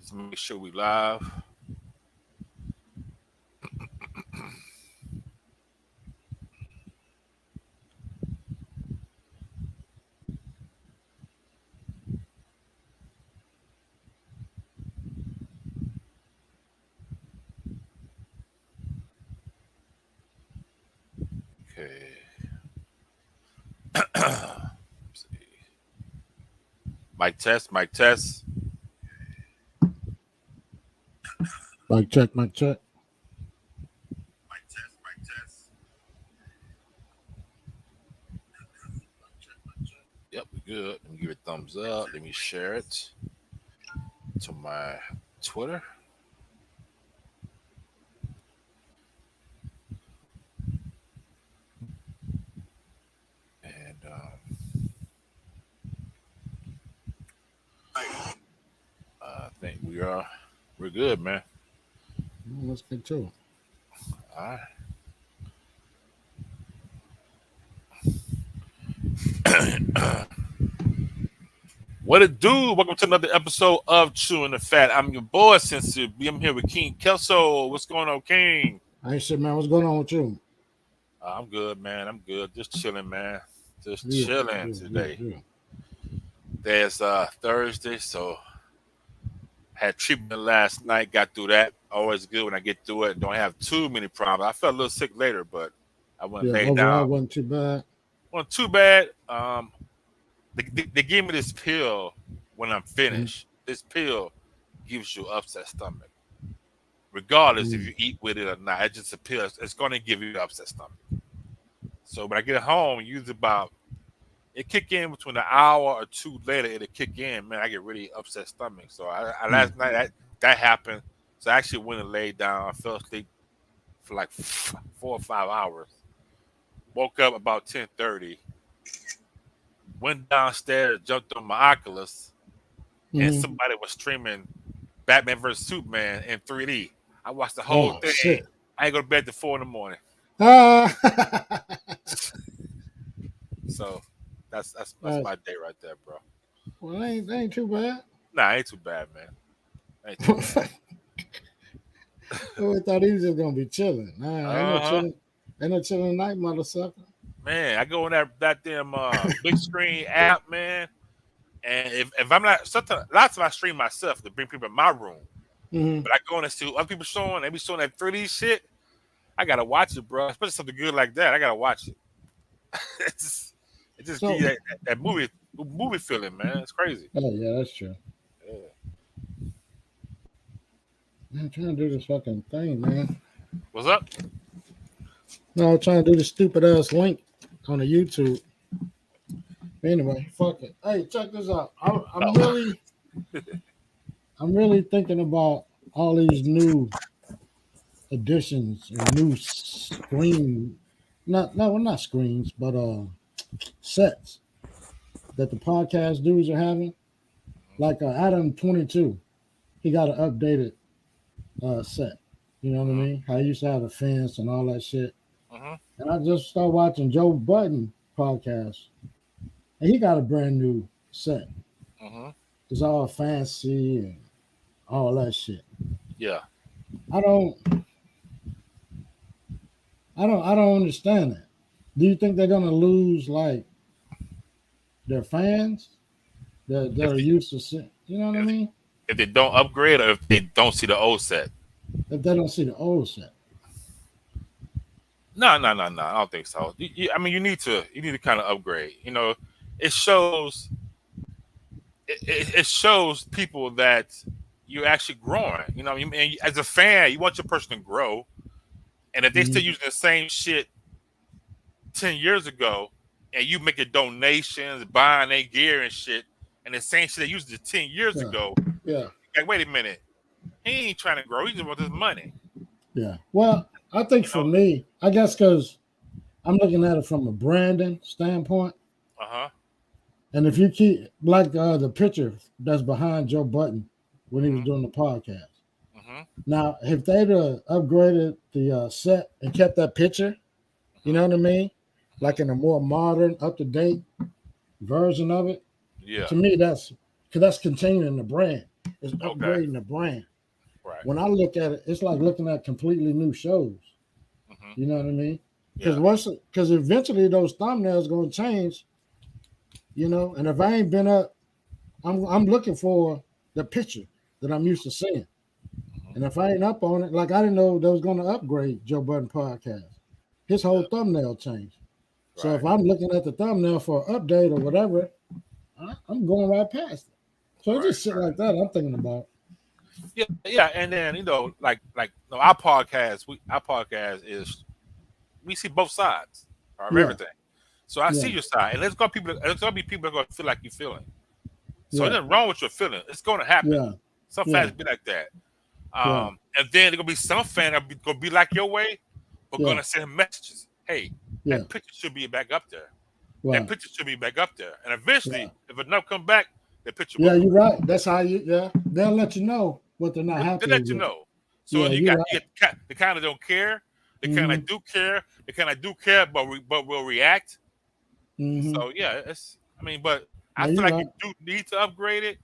Let's make sure we live. Okay. Let's see. Mic test, mic test. Mic check, mic check. Mic test, mic test. Yep, we good. Let me give it a thumbs up. Let me share it to my Twitter. And I think we're good, man. Let's get to it. All right. What it do? Welcome to another episode of Chewing the Fat. I'm your boy, CincereB. I'm here with King Kelso. What's going on, King? Hey, shit, man. What's going on with you? I'm good, man. I'm good. Just chilling, man. Just Yeah, chilling today. There's Thursday, so had treatment last night. Got through that. Always good when I get through it. Don't have too many problems. I felt a little sick later, but I went lay overall down. wasn't too bad. Wasn't too bad. They gave me this pill when I'm finished. This pill gives you upset stomach, regardless if you eat with it or not. It's just a pill. It's going to give you upset stomach. So when I get home, it kick in between an hour or two later. It'll kick in, man. I get really upset stomach. So I last night that happened. So I actually went and laid down. I fell asleep for like 4 or 5 hours. Woke up about 10:30. Went downstairs, jumped on my Oculus, and somebody was streaming Batman vs Superman in 3D. I watched the whole thing. Shit. I ain't go to bed till 4 in the morning. So that's my day right there, bro. Well, that ain't too bad. Nah, ain't too bad, man. Ain't too bad. I thought he was just gonna be chilling. Nah, ain't no chilling night, motherfucker. Man, I go on that damn big screen app, man. And if I'm not, sometimes lots of I stream myself to bring people in my room. But I go in and see other people showing, they be showing that 3D shit. I gotta watch it, bro. Especially something good like that. I gotta watch it. it just gives you that movie feeling, man. It's crazy. Oh yeah, that's true. Yeah. I'm trying to do this fucking thing, man. What's up? No, I'm trying to do the stupid ass link on the YouTube. Anyway, fuck it. Hey, check this out. I'm really thinking about all these new additions and new not screens, but sets that the podcast dudes are having. Like Adam 22, he got an updated set. You know what I mean? How he used to have a fence and all that shit. And I just started watching Joe Budden podcast, and he got a brand new set. It's all fancy and all that shit. Yeah. I don't understand that. Do you think they're gonna lose like their fans that are used to see? You know what I mean? If they don't upgrade or if they don't see the old set. If they don't see the old set. No. I don't think so. I mean, you need to kind of upgrade. You know, it shows people that you're actually growing. You know, and as a fan, you want your person to grow. And if they still using the same shit 10 years ago, and you making donations, buying their gear and shit, and the same shit they used 10 years ago, like, wait a minute, he ain't trying to grow. He just wants his money. Yeah. Well, I think for me, I guess because I'm looking at it from a branding standpoint. And if you keep like the picture that's behind Joe Budden when he was doing the podcast. Now, if they'd upgraded the set and kept that picture, you know what I mean? Like in a more modern, up-to-date version of it. Yeah. To me, that's continuing the brand. It's Okay. upgrading the brand. Right. When I look at it, it's like looking at completely new shows. Hmm. You know what I mean? Yeah. Because eventually those thumbnails gonna change. And if I ain't been up, I'm looking for the picture that I'm used to seeing. Hmm. And if I ain't up on it, like I didn't know they was gonna upgrade Joe Budden podcast. His whole Yeah. thumbnail changed. So Right. if I'm looking at the thumbnail for an update or whatever, I'm going right past it. So it's Right. just shit like that I'm thinking about. Yeah. Yeah. And then no, our podcast is we see both sides of Yeah, everything. So I see yeah, your side, and there's gonna be people that are gonna feel like you're feeling. So yeah, there's nothing wrong with your feeling. It's gonna happen. yeah, Some yeah, fans be like that. yeah, And then there's gonna be some fan gonna be like your way, but yeah, gonna send messages. Hey, yeah. that picture should be back up there. That Right. picture should be back up there. And eventually, Yeah. if enough come back, the picture will Yeah, come you're back. right. That's how they'll let you know what they're not They happy let you with. know. So Yeah, you you're got right. the kind of don't care, the kind Mm-hmm. of do care, the kind of do care, but will react. Mm-hmm. So yeah, it's. I mean, but I No, feel you're like you right. do need to upgrade it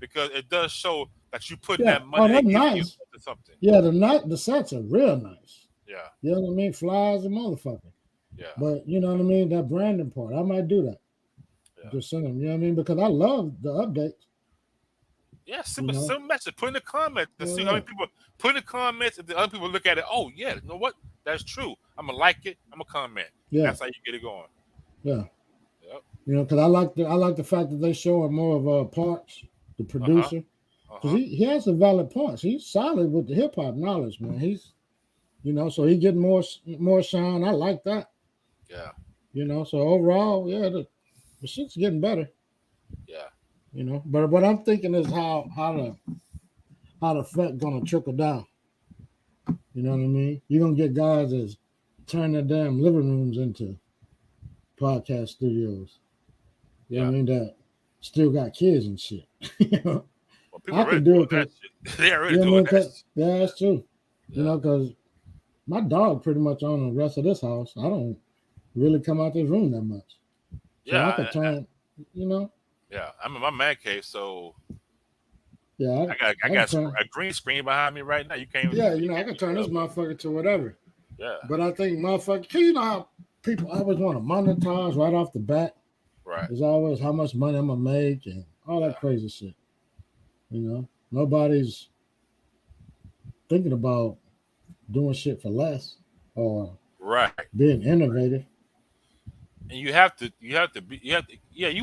because it does show that you putting Yeah. that Oh, money they that's give you nice. into something. Yeah, the sets are real nice. Yeah, You know what I mean? Flies a motherfucker. yeah, But you know what I mean? That branding part, I might do that. yeah. Just send them. You know what I mean? Because I love the updates. Yeah, You know? some message. Put in the comments and Yeah, see how yeah, many people put in the comments. If the other people look at it, oh yeah, you know what? That's true. I'm gonna like it. I'm gonna comment. yeah, That's how you get it going. yeah. Yep. Because I like the fact that they show him more of Parks, the Uh huh. producer, Uh because huh. he has some valid points. He's solid with the hip hop knowledge, man. So he getting more shine. I like that. Yeah. So overall, yeah, the shit's getting better. Yeah. But what I'm thinking is how the effect gonna trickle down. You know what I mean? You're gonna get guys that's turn their damn living rooms into podcast studios. You know Yeah. what I mean? That still got kids and shit. you know? Well, people I already can do doing it that because shit. They already you know what I doing mean? that shit. Yeah, that's true. Yeah. Because my dog pretty much on the rest of this house. I don't really come out this room that much. So I Yeah. could turn, you know, Yeah. I'm in my man cave, so yeah, I I could got turn, a green screen behind me right now. You can't even yeah, you I can't could even turn this tell, but motherfucker to whatever. yeah. But I think motherfucker, you know how people always want to monetize right off the bat. Right. There's always how much money I'm gonna make and all that Yeah. crazy shit. Nobody's thinking about doing shit for less or Right. being innovative. And you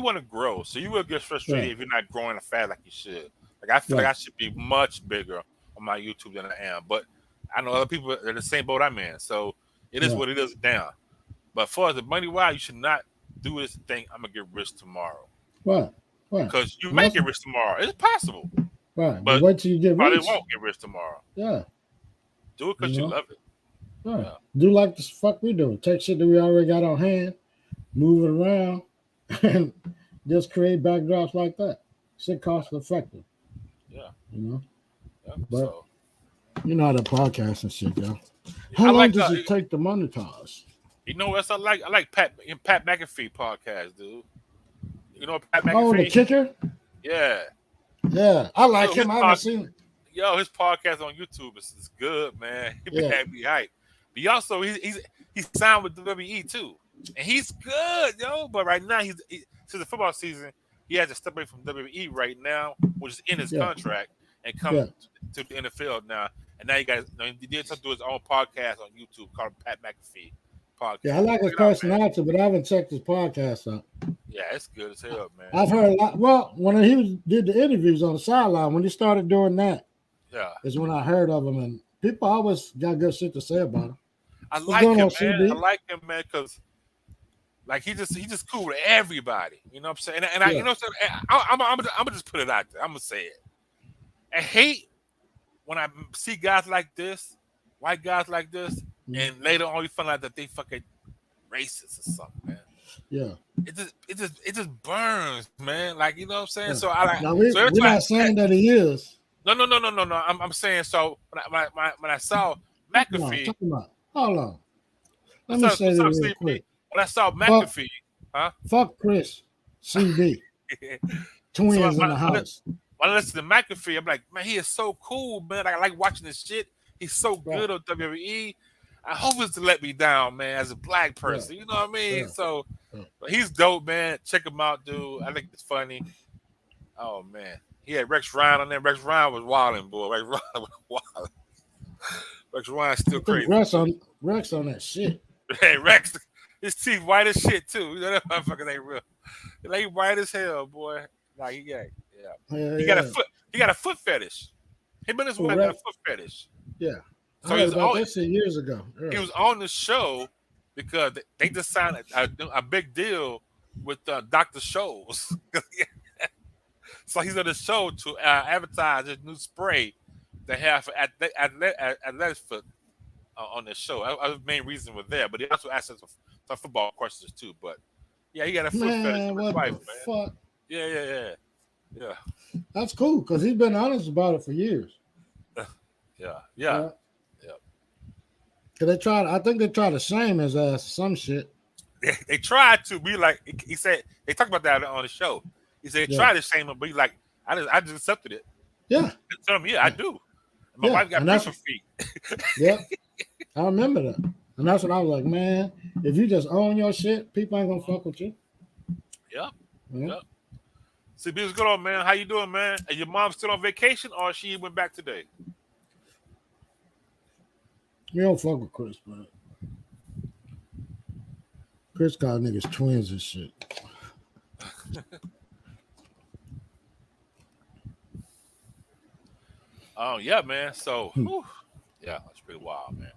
want to grow, so you will get Yeah, frustrated if you're not growing as fast like you should. Like I feel like right, I should be much bigger on my YouTube than I am, but I know other people are in the same boat I'm in, so it is right, what it is now. But as far as the money wise, you should not do this thing. I'm gonna get rich tomorrow right, right. because you And may that's get rich tomorrow. It's possible, right. But but wait till you you get probably rich. won't get rich tomorrow. Yeah, Do it you because you know, love it. right. Yeah, Do like the fuck we do. Take shit that we already got on hand, move it around, and just create backdrops like that. Shit yeah, cost effective, yeah, you know. yeah. But So you know how the podcast and shit go. yeah, How I long like does it take to monetize? you know what else I like? I like Pat McAfee podcast, dude. You know Pat Oh, the McAfee? kicker. Yeah. Yeah, I like Yo, his him. I haven't pod, seen it. his podcast on YouTube is good, man. He Yeah, had me hype. But he also he's signed with WWE too, and he's good, yo. But right now since the football season, he has to step away from WWE right now, which is in his yeah, contract, and yeah, come to the NFL now. And now he did do his own podcast on YouTube called Pat McAfee yeah. I Podcast. like Check his it out, man. personality, but I haven't checked his podcast out. Yeah, it's good as hell, man. I've heard a lot. Well, when did the interviews on the sideline, when he started doing that, Yeah, is when I heard of him, and people always got good shit to say about him. I What's like going him, on, man. I CB? like him, man, because like he just cool with everybody. You know what I'm saying? And I, you Yeah, know what I'm saying? I'm gonna just put it out there. I'm gonna say it. I hate when I see guys like this, white guys like this, mm, and later on you find out that they fucking racist or something, man. yeah, It just burns, man. Like you know what I'm saying? yeah. So I like Now so every we're time not saying that he is. no. I'm saying so when I saw No, McAfee, talking about. Hold on. Let me say what's this up, real CP? quick. When I saw Fuck, McAfee, huh? fuck Chris, CB. so Twins in the house. when I listen to McAfee, I'm like, man, he is so cool, man. I like watching this shit. He's so Right. good on WWE. I hope it's to let me down, man, as a black Yeah. person. You know what I mean? Yeah. So, Yeah. but he's dope, man. Check him out, dude. I think it's funny. Oh man, he had Rex Ryan on there. Rex Ryan was wilding, boy. Rex Ryan was wilding. Rex Ryan's I still think crazy. Rex on that shit. Hey, Rex, his teeth white as shit too. You know that motherfucker ain't real. They white as hell, boy. Nah, he got yeah. Yeah, He got a yeah. foot. He got a foot fetish. Him and his Who wife got a Rex? foot fetish. Yeah. I So he heard was about on. that shit years ago. He Yeah. was on the show because they just signed a big deal with Dr. Scholl's. So he's on the show to advertise his new spray they have for athletic foot on the show. That was the main reason we're there. But he also asked us some football questions too. But yeah, he got a foot fetish Man, with his what wife, the man. fuck? Yeah. That's cool because he's been honest about it for years. Yeah. Yeah. Cause I think they tried to shame his ass or some shit. They tried to be like he said. They talked about that on the show. He said they Yeah. tried to shame him, but he's like, I just accepted it. Yeah. I tell him, yeah, I do. My Yeah. wife got And that's beautiful feet. yeah. I remember that. And that's when I was like, man, if you just own your shit, people ain't gonna fuck with you. Yep. Yeah. Yep. CB, what's going on, man? How you doing, man? Is your mom still on vacation or she went back today? We don't fuck with Chris, but Chris got niggas twins and shit. Oh yeah, man. So whew, yeah, that's pretty wild, man.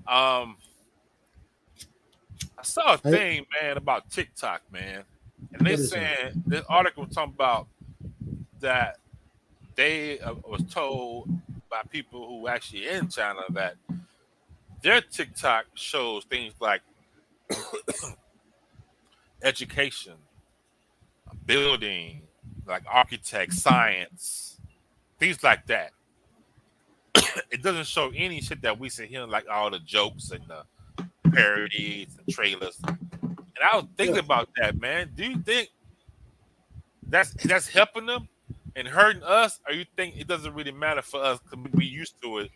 Um I saw a Hey, thing, man, about TikTok, man. And they what is that? saying this article was talking about that they was told by people who actually in China that their TikTok shows things like education, building, like architect, science, things like that. It doesn't show any shit that we see here, like all the jokes and the parodies and trailers. And I was thinking Yeah. about that, man. Do you think that's helping them and hurting us, or you think it doesn't really matter for us because we used to it,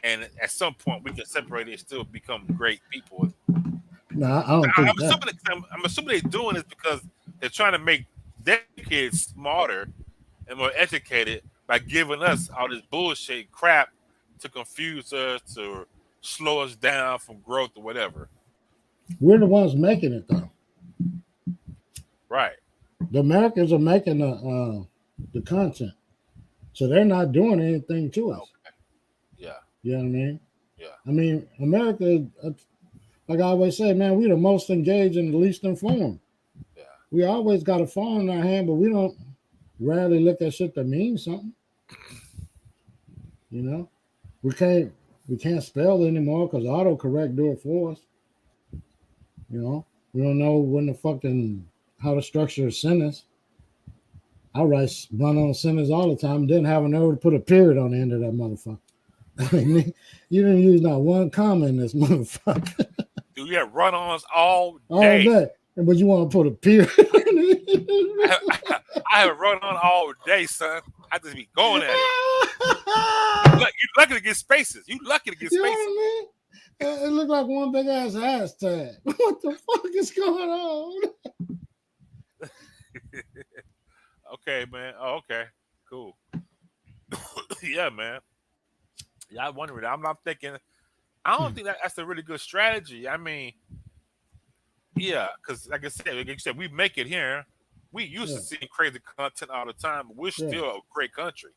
and at some point we can separate it and still become great people? Nah, I don't think that. I'm assuming they're doing this because they're trying to make their kids smarter and more educated by giving us all this bullshit crap to confuse us, to slow us down from growth or whatever. We're the ones making it though. Right. The Americans are making the content, so they're not doing anything to us. Okay. Yeah. You know what I mean? Yeah. I mean, America, like I always say, man, we're the most engaged and the least informed. Yeah. We always got a phone in our hand, but we don't rarely look at shit that means something. You know, we can't spell anymore because autocorrect do it for us. You know, we don't know when the fucking how to structure a sentence. I run on sentences all the time. Didn't have an nerve to put a period on the end of that motherfucker. I mean, you didn't use not one comma in this motherfucker. Dude, you have run-ons all All day. day. But you want to put a period. I have run on all day, son. I just be going at it. You lucky to get spaces. You lucky to get You know spaces. what I mean? It looked like one big ass hashtag. What the fuck is going on? Okay, man. Oh, okay. Cool. Yeah, man. Yeah, I wonder. I'm not thinking. I don't think that's a really good strategy. I mean, yeah, because like you said, we make it here. We used to see crazy content all the time, but we're still a great country.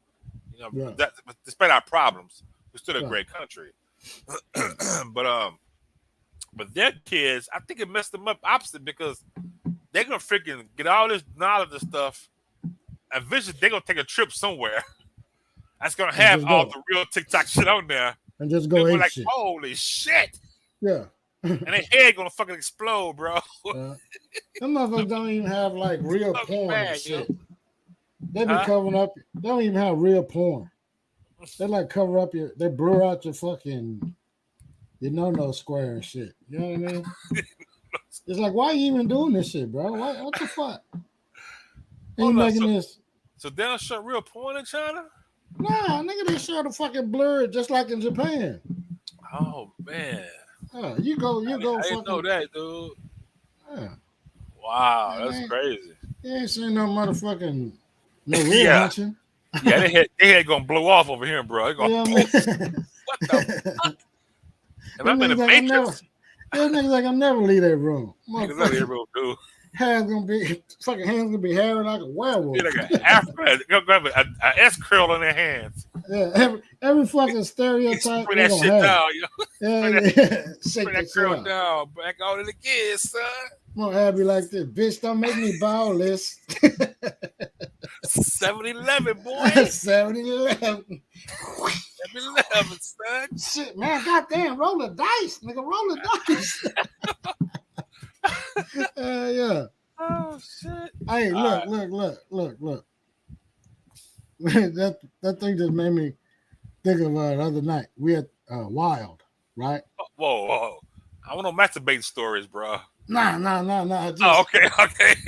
You know, despite our problems, we're still a great country. But their kids, I think it messed them up opposite because they're gonna freaking get all this knowledge and stuff. Eventually, they're gonna take a trip somewhere that's gonna have all the real TikTok shit on there, and just go like, shit. holy shit! Yeah. And their head gonna fucking explode, bro. Them motherfuckers don't even have like real porn and shit. They be covering up. They don't even have real porn. They like cover up they blur out your fucking no square and shit. You know what I mean? It's like, why are you even doing this shit, bro? What the fuck? And you making this? So they don't show real porn in China? Nah, nigga, they show the fucking blurred just like in Japan. Oh man, You go I didn't know fucking. that, dude. Yeah, Wow, man, that's crazy. you ain't seen no motherfucking no real Yeah, hunching. yeah, they had gonna blow off over here, bro. They gonna You know what poof. I mean? What the fuck? Am Them I in niggas the like I never. Matrix? Them niggas like I never leave that room. Niggas out here, Motherfucking bro, dude. hands gonna be fucking hands gonna be hairy like a Be werewolf. like an African. They're gonna have a S curl in their hands. Yeah, every fucking stereotype Spray they that gonna shit have. down, yo. Yeah, Spray that, yeah. spray Shake that that shit curl out. down. Back on it again, son. I'm gonna have you like this, bitch. Don't make me bow this. 7-Eleven, boy. 70-11. 7-Eleven, son. Shit, man, goddamn, roll the dice, nigga, roll the dice. Yeah. Oh shit. Hey, All look. that thing just made me think of the other night. We had Wild, right? Whoa. I want no masturbating stories, bro. Nah. Oh, Just okay.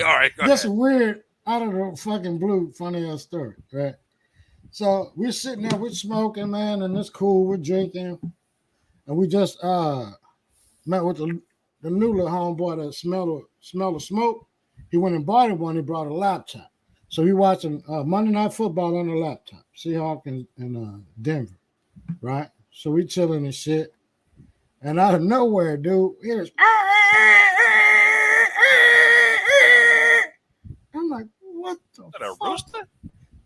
All right, go just ahead. a weird, out of the fucking blue, funny ass story, right? So we're sitting there, we're smoking, man, and it's cool. We're drinking, and we just met with the new little homeboy that smelled the smoke. He went and bought one. He brought a laptop. So we watching Monday Night Football on the laptop, Seahawks and Denver, right? So we chilling and shit. And out of nowhere, dude, here's I'm like, what the Is that a fuck? rooster?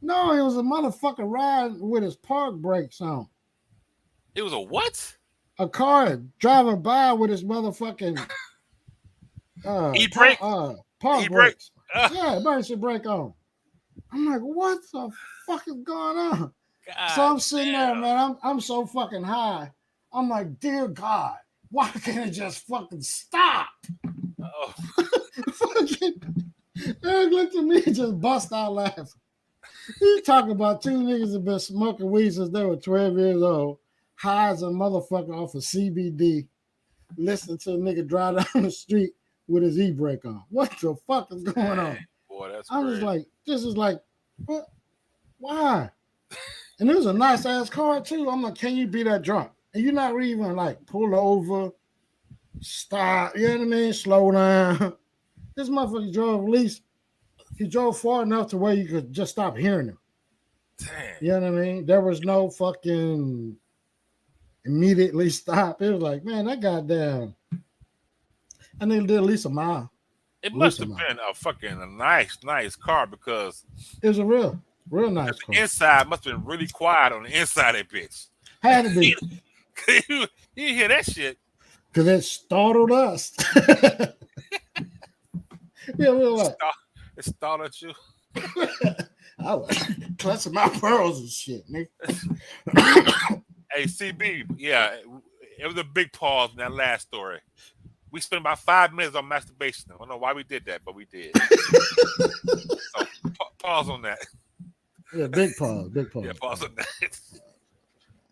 No, it was a motherfucker riding with his park brakes on. It was a what? A car driving by with his motherfucking E-brake? park E-brake? brakes. Yeah, emergency brake on. I'm like, what the fuck is going on? God So I'm sitting there, damn. man. I'm so fucking high. I'm like, dear God, why can't it just fucking stop? Oh. Fucking Eric looked at me and just bust out laughing. He talking about two niggas that been smoking weed since they were 12 years old, high as a motherfucker off of CBD, listening to a nigga drive down the street with his e-brake on. What the fuck is going on? Boy, that's I was crazy. like, this is like, what? Why? And it was a nice ass car too. I'm like, can you be that drunk? And you're not even like pull over, stop, you know what I mean? Slow down. This motherfucker drove at least, he drove far enough to where you could just stop hearing him. Damn. You know what I mean? There was no fucking immediately stop. It was like, man, that goddamn, I think did at least a mile. It must have been a nice car because It was a real nice car. the inside must have been really quiet on the inside of that bitch. Had to be. you hear that shit. Because it startled us. Yeah, we were like, It startled you. I was clutching my pearls and shit, nigga. Hey, CB, yeah, it was a big pause in that last story. We spent about 5 minutes on masturbation. I don't know why we did that, but we did. So pause on that. Yeah, big pause. Yeah, pause on that.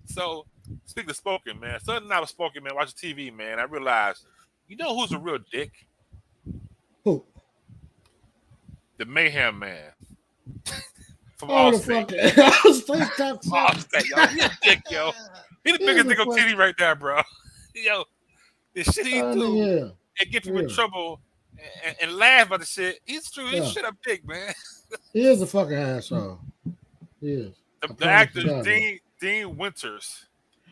So, speaking of smoking, man, Sunday night I was smoking, man, watching TV, man. I realized, you know who's a real dick? Who? The Mayhem Man. From Oh, the Allstate. fucking. I was thinking, Allstate, yo. He a dick, yo. He the biggest dick on TV right there, bro. Yo, the shit he do and get people in trouble and laugh about the shit. He's true. He's shit up dick, man. He is a fucking asshole. He is. The actor is Dean Winters.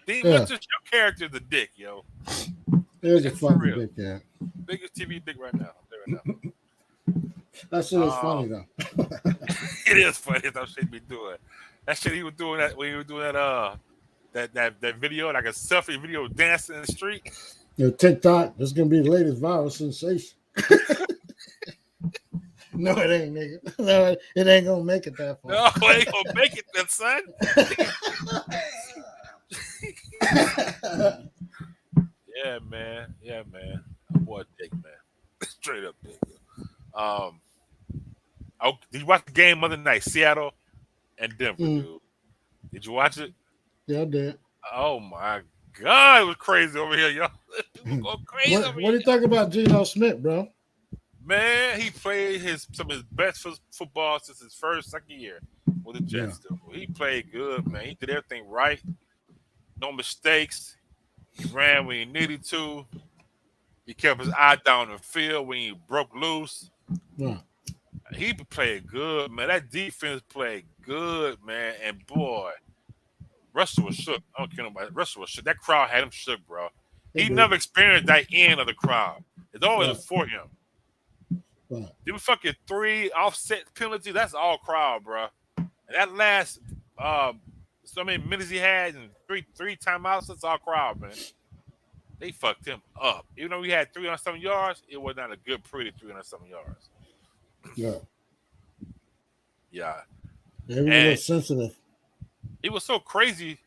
Dean Winters, your character is a dick, yo. He is a fucking dick, yeah. Biggest TV dick right now. That shit is funny though. It is funny. That shit be doing. That shit he was doing that when he was doing that video, like a selfie video dancing in the street. Yo, TikTok, this is gonna be the latest viral sensation. No, it ain't, nigga. No, it ain't gonna make it that far. No, it ain't gonna make it, then, son. Yeah, man. Boy, dick, man. Straight up dick. Did you watch the game Monday night, Seattle and Denver, dude? Did you watch it? Yeah, I did. Oh my God, it was crazy over here, y'all. People go crazy over here. What do you think about Geno Smith, bro? Man, he played some of his best football since his second year. What the Yeah. Jets do? He played good, man. He did everything right. No mistakes. He ran when he needed to. He kept his eye down the field when he broke loose. Yeah. He played good, man. That defense played good, man. And boy, Russell was shook. I don't care about it. Russell was shook. That crowd had him shook, bro. They He do. never experienced that end of the crowd. It's always Right. for him. Right. Them fucking 3 offset penalties, that's all crowd, bro. And that last so many minutes he had and three timeouts, that's all crowd, man. They fucked him up. Even though he had 300 something yards, it was not a good pretty 300 something yards. Yeah. Yeah. They were a little And sensitive. it was so crazy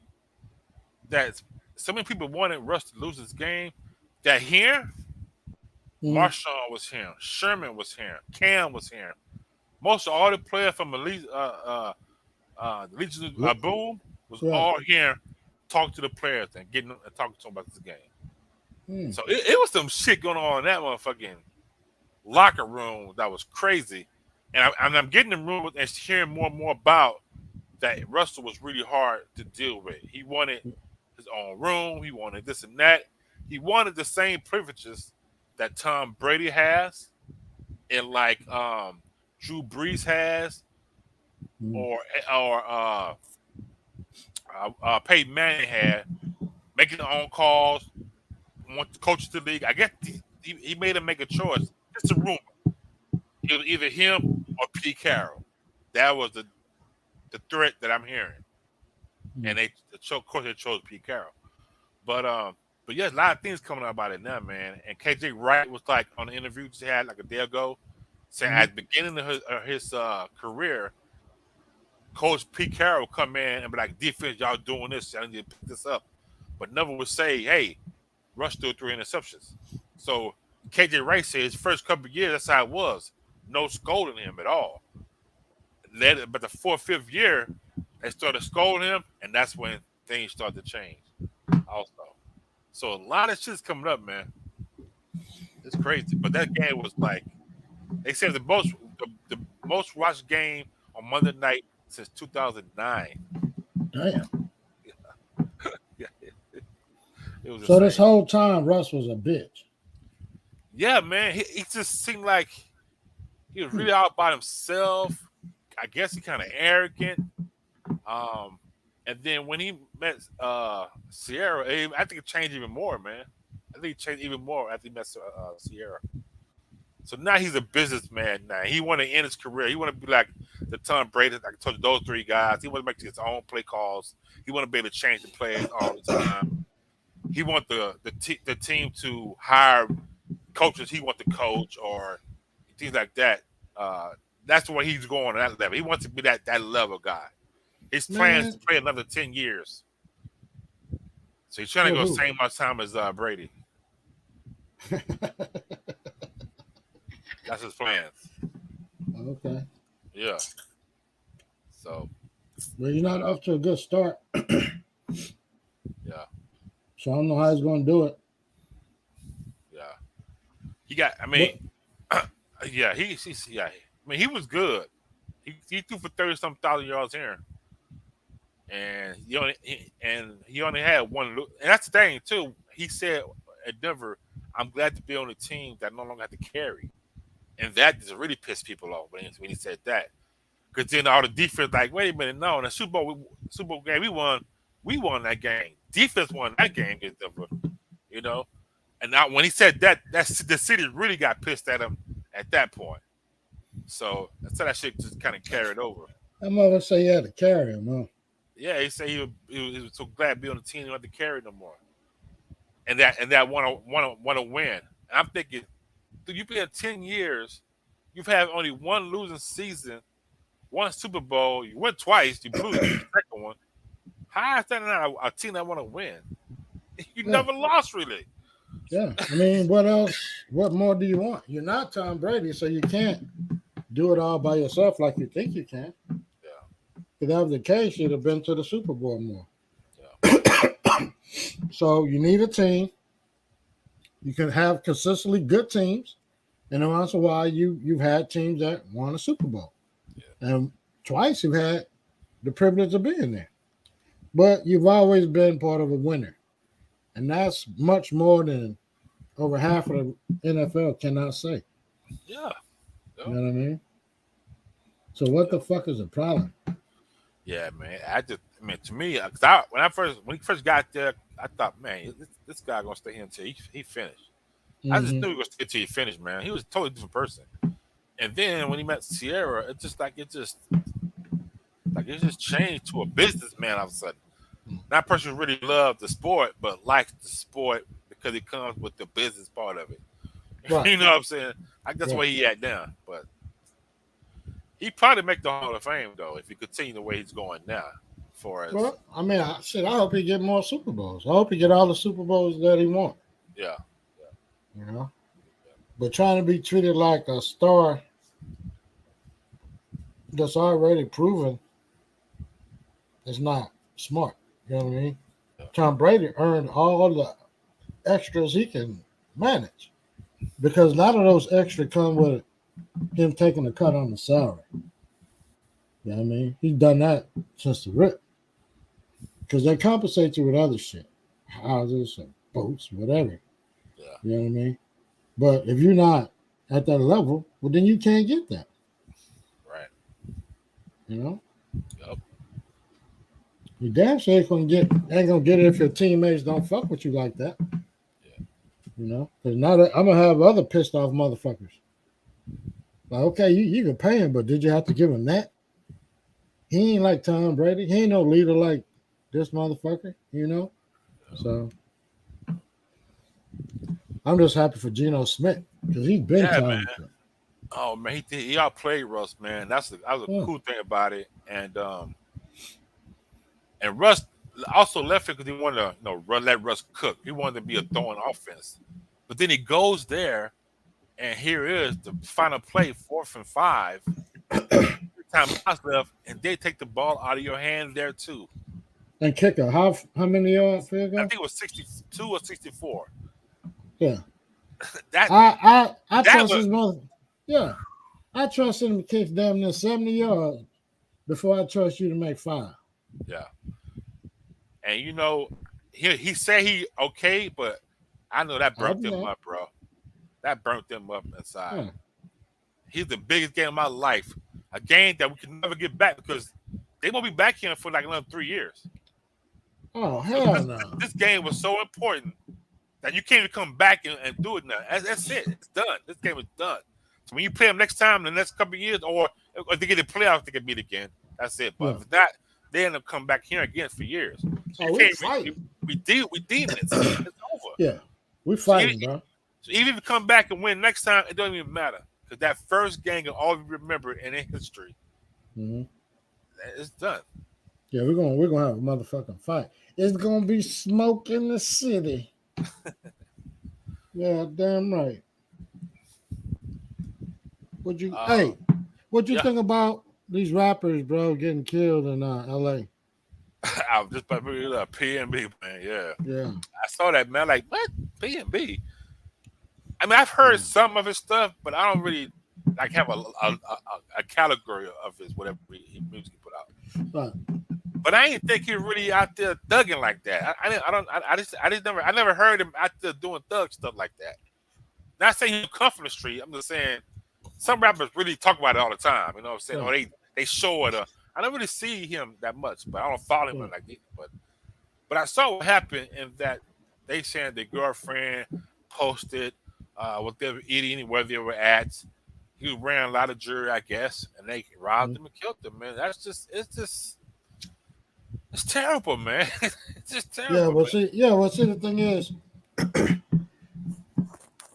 that so many people wanted Russ to lose this game that here, Marshawn was here, Sherman was here, Cam was here. Most of all the players from the Legion Yep. Boom was Right. all here talking to the players and getting and talking to them about this game. Mm. So it was some shit going on in that motherfucking locker room that was crazy. And I'm getting the rumors and hearing more and more about that Russell was really hard to deal with. He wanted his own room. He wanted this and that. He wanted the same privileges that Tom Brady has and like Drew Brees has or Peyton Manning had, making their own calls, want to coach the league. I guess he made him make a choice. It's a rumor. It was either him or Pete Carroll. That was the threat that I'm hearing. And of course, they chose Pete Carroll. But yeah, a lot of things coming out about it now, man. And KJ Wright was like on the interview he had like a day ago, saying at the beginning of his career, Coach Pete Carroll would come in and be like, defense, y'all doing this, y'all need to pick this up. But never would say, hey, Russ threw 3 interceptions. So KJ Wright said his first couple of years, that's how it was. No scolding him at all. But the 4th, 5th year, they started scolding him, and that's when things started to change also. So a lot of shit's coming up, man. It's crazy. But that game was like, they said the most watched game on Monday night since 2009. Damn. Yeah. It was So insane. this whole time, Russ was a bitch. Yeah, man. He just seemed like he was really out by himself. I guess he kind of arrogant. And then when he met Sierra, I think it changed even more, man. I think it changed even more after he met Sierra. So now he's a businessman now. He want to end his career. He want to be like the Tom Brady. Like I told you, those 3 guys. He want to make his own play calls. He want to be able to change the plays all the time. He want the team to hire coaches he want to coach or things like that. That's where he's going at that level. He wants to be that level guy. His plan is to play another 10 years. So he's trying to go the same amount of time as Brady. That's his plans. Okay. Yeah. So. Well, you're not off to a good start. Yeah. So I don't know how he's going to do it. Yeah. He got. I mean. Yeah. Yeah. I mean, he was good. He threw for 30-something thousand yards here, and he only had one. And that's the thing too. He said at Denver, "I'm glad to be on a team that no longer have to carry," and that just really pissed people off when he said that. Because then all the defense like, wait a minute, no, in the Super Bowl game we won that game. Defense won that game against Denver, you know. And now when he said that, the city really got pissed at him at that point. So that shit just kind of carried over. That mother say he had to carry him, huh? Yeah, he said he was so glad to be on the team he didn't have to carry no more. And that want to win. And I'm thinking, dude, you've been here 10 years, you've had only one losing season, one Super Bowl, you went twice, you blew the second one. How is that not a team that want to win? You never lost, really. Yeah. I mean, what else? What more do you want? You're not Tom Brady, so you can't do it all by yourself like you think you can. Yeah. If that was the case, you'd have been to the Super Bowl more. Yeah. So you need a team. You can have consistently good teams, and every once in a while you've had teams that won a Super Bowl. Yeah. And twice you've had the privilege of being there. But you've always been part of a winner. And that's much more than over half of the NFL cannot say. Yeah. You Yeah. know what I mean? So what Yeah. the fuck is the problem? Yeah, man. I mean, to me, cause when he first got there, I thought, man, this guy gonna stay here until he finished. I just Mm-hmm. knew he was stay until he finished, man. He was a totally different person. And then when he met Sierra, it just changed to a businessman all of a sudden. That person really loved the sport, but likes the sport because it comes with the business part of it. Right. You know what I'm saying? I guess Right. where he at now, but he probably make the Hall of Fame though if he continue the way he's going now. For as Well, I mean, I hope he get more Super Bowls. I hope he get all the Super Bowls that he wants. yeah, You know, but trying to be treated like a star that's already proven is not smart. You know what I mean? yeah, Tom Brady earned all the extras he can manage because a lot of those extra come with him taking a cut on the salary. You know what I mean? He's done that since the rip because they compensate you with other shit, houses and boats, whatever. yeah. You know what I mean? But if you're not at that level, well, then you can't get that. Right. You know, Yep. you damn sure ain't gonna get it if your teammates don't fuck with you like that. Yeah. You know, because now that I'm gonna have other pissed off motherfuckers. Like, okay, you can pay him, but did you have to give him that? He ain't like Tom Brady. He ain't no leader like this motherfucker. You know, so I'm just happy for Geno Smith because he's been Yeah, man. talented. Oh man, he outplayed Russ, man. That was a Yeah. cool thing about it. And Russ also left it because he wanted to let Russ cook. He wanted to be a throwing offense, but then he goes there, and here is the final play, 4th and 5. Time I left, and they take the ball out of your hand there too. And kicker, how many yards field I goal? think it was 62 or 64. Yeah, That I that trust was his mother. Yeah, I trust him to kick damn near 70 yards before I trust you to make 5. yeah. And he said he okay, but I know that I burnt do them not. up, bro. That burnt them up inside. Yeah. He's the biggest game of my life. A game that we can never get back because they won't be back here for like another 3 years. Oh So hell this, no. this game was so important that you can't even come back and do it now. That's it. It's done. This game is done. So when you play them next time, in the next couple of years, or if they get the playoffs, they can beat again. That's it. But Yeah. if not, they end up coming back here again for years. So you Oh, we can't. fighting. We deem it. It's over. Yeah, we So even, fighting, bro. so even if you come back and win next time, it doesn't even matter because that first game will always be remembered in history. Mm-hmm. It's done. Yeah, we're gonna have a motherfucking fight. It's gonna be smoke in the city. Yeah, damn right. What you Uh, hey, what you yeah, think about these rappers, bro, getting killed in LA? I was just about to bring it up. PNB, man. Yeah, Yeah. I saw that, man. Like what? PNB. I mean, I've heard Yeah. some of his stuff, but I don't really like have a category of his whatever he music he put out. Right. But I ain't think he really out there thugging like that. I never heard him out there doing thug stuff like that. Not saying he come from the street. I'm just saying some rappers really talk about it all the time. You know what I'm saying? Right. Or they show it. I don't really see him that much, but I don't follow him Right. like that. But I saw what happened in that they saying their girlfriend posted what they were eating, where they were at. He ran a lot of jury, I guess, and they robbed Mhm. him and killed him. Man, it's terrible, man. It's just Yeah, terrible, well man. see the thing is,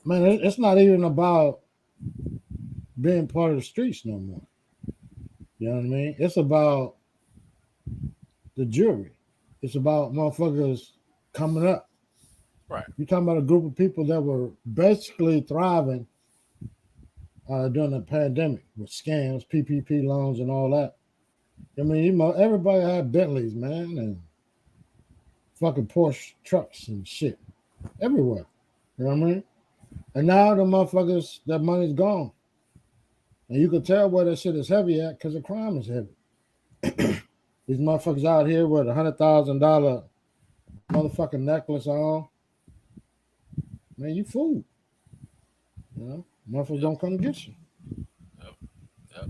man, it's not even about being part of the streets no more. You know what I mean? It's about the jury. It's about motherfuckers coming up. Right. You're talking about a group of people that were basically thriving during the pandemic with scams, PPP loans, and all that. I mean, everybody had Bentleys, man, and fucking Porsche trucks and shit everywhere. You know what I mean? And now the motherfuckers, that money's gone. And you can tell where that shit is heavy at because the crime is heavy. You These motherfuckers out here with $100,000 motherfucking necklace on. Man, you fool. You know, motherfuckers Yep. don't come get you. Yep.